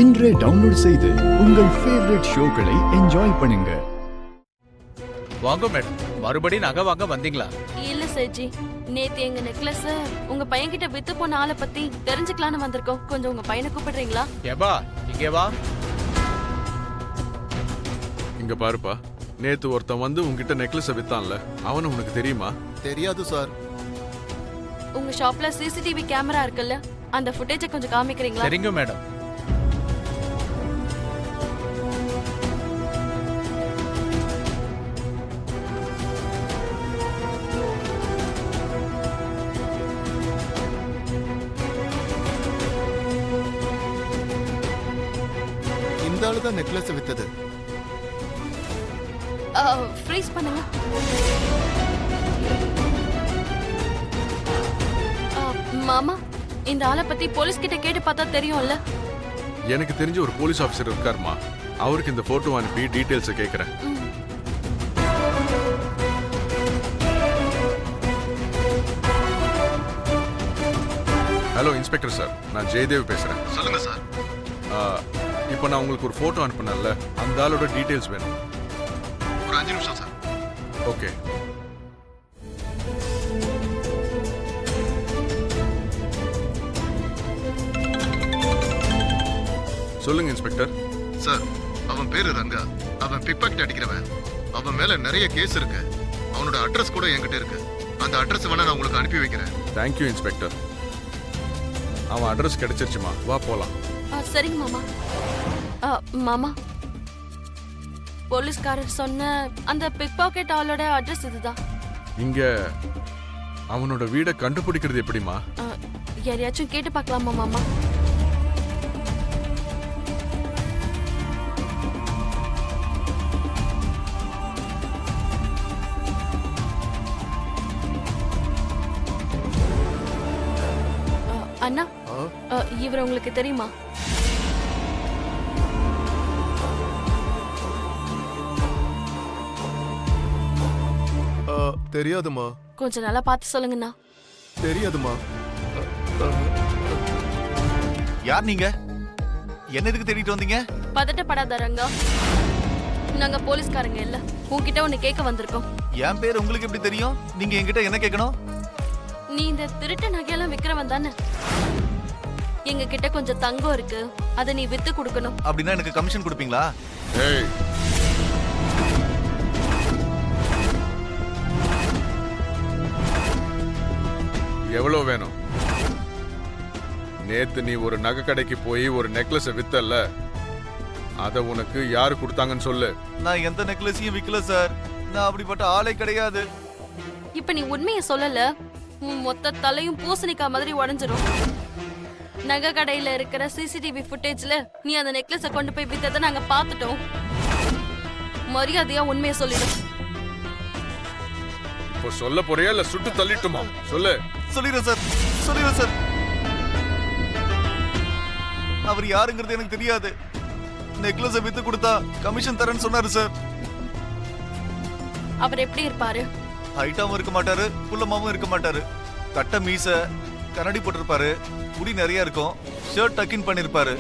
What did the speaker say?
இன்றே டவுன்லோட் செய்து உங்கள் ஃபேவரட் ஷோக்களை என்ஜாய் பண்ணுங்க. வாங்க மேடம், மறுபடியும் நகை வாங்க வந்தீங்களா? இல்ல சேஜி, நேத்து எங்க நெக்லஸ் உங்க பையன்கிட்ட வித்து போன ஆளை பத்தி தெரிஞ்சுக்கலான்னு வந்திருக்கோம். கொஞ்சம் உங்க பையனை கூப்பிடுறீங்களா? ஏபா, இங்கே வா. இங்க பாருப்பா, நேத்து ஒருத்தன் வந்து உங்ககிட்ட நெக்லஸ் வித்தான்ல, அவனு உனக்கு தெரியுமா? தெரியாது சார். உங்க ஷாப்ல சிசிடிவி கேமரா இருக்குல்ல, அந்த ஃபுட்டேஜை கொஞ்சம் காமிக்கிறீங்களா? சரிங்க மேடம். இந்த ஆளு தான் நெக்லஸ் வித்தது. ஃப்ரீஸ் பண்ணுங்க. மாமா, இந்த ஆளை பத்தி போலீஸ் கிட்ட கேட்டு பார்த்தா தெரியும்ல. எனக்கு தெரிஞ்ச ஒரு போலீஸ் ஆபீசர் இருக்காருமா, அவருக்கு இந்த போட்டோ அனுப்பி டீடைல்ஸ் கேக்குறேன். ஹலோ இன்ஸ்பெக்டர் சார், நான் ஜெயதேவ் பேசுறேன். சொல்லுங்க சார். இப்போ நான் உங்களுக்கு ஒரு போட்டோ அனுப்பினேன்ல, அந்த ஆளோட டீடைல்ஸ் வேணும். ஒரு 5 நிமிஷம் சார். ஓகே. சொல்லுங்க இன்ஸ்பெக்டர். சார், அவன் பேரு ரங்கா. அவன் பிக்பாக்கெட் அடிக்கிறவன். அவன் மேல நிறைய கேஸ் இருக்கு. அவனோட அட்ரஸ் கூட என்கிட்ட இருக்கு. அந்த அட்ரஸ் வேணா நான் உங்களுக்கு அனுப்பி வைக்கிறேன். Thank you inspector. அவன் அட்ரஸ் கிடைச்சிருச்சுமா, வா போலாம். சரிங்க மாமா. மாமா, போலீஸ்காரர் சொன்ன அந்த பிக் பாக்கெட் ஆளோட அட்ரஸ் இதுதான். இங்க அவனோட வீடை கண்டுபிடிக்கிறது எப்படிமா? யாரையாச்சும் கேட்டு பார்க்கலாமா மாமா? அண்ணா, இவர் உங்களுக்கு தெரியுமா? தெரியாதுமா. கொஞ்சம் நல்லா பார்த்து சொல்லுங்கண்ணா. தெரியாதுமா. யார் நீங்க? என்ன எதுக்கு தேடிட்டு வந்தீங்க? பதட்டப்படாத ரங்கா, நாங்க போலீஸ்காரங்க இல்ல, உன்கிட்ட ஒண்ணு கேட்க வந்திருக்கோம். என் பேர் உங்களுக்கு எப்படி தெரியும்? நீங்க என்கிட்ட என்ன கேட்கணும்? நீ இந்த திருட்டு நகையெல்லாம் விக்கிறவன் தானே? எங்க கிட்ட கொஞ்சம் தங்கம் இருக்கு, அதை நீ வித்து கொடுக்கணும். அப்படின்னா எனக்கு கமிஷன் கொடுப்பீங்களா? ஏய், எவ்வளவு வேணும்? நேத்து நீ ஒரு நகை கடைக்கு போய் ஒரு நெக்லஸ் வித்தல்ல, அத உனக்கு யாரு கொடுத்தாங்கன்னு சொல்லு. நான் எந்த நெக்லஸையும் விக்கல சார். நான் அப்படிப்பட்ட ஆளே கிடையாது. இப்ப நீ உண்மையை சொல்லல, உன் மொத்த தலையும் பூசணிக்கா மாதிரி உடைஞ்சிரும். நகை கடையில இருக்கிற சிசிடிவி ஃபுட்டேஜ்ல நீ அந்த நெக்லஸ கொண்டு போய் வித்ததை நாங்க பார்த்துட்டோம். மரியாதையா உண்மையை சொல்லிடும். இப்போ சொல்ல போறியா இல்ல சுட்டு தள்ளிட்டுமா? சொல்லு. சொல்லிடுறேன் சார், சொல்லிடுறேன் சார். அவர் யாருங்கிறது எனக்கு தெரியாது. நெக்லஸை வித்து கொடுத்தா கமிஷன் தரேன்னு சொன்னாரு சார். அவர் எப்படி இருப்பாரு? ஹைட்டாவும் இருக்க மாட்டாரு, குள்ளமாவும் இருக்க மாட்டாரு. கட்ட மீச, கண்ணாடி போட்டிருப்பாரு, முடி நிறைய இருக்கும், ஷர்ட் டக்கின் பண்ணிருப்பாரு.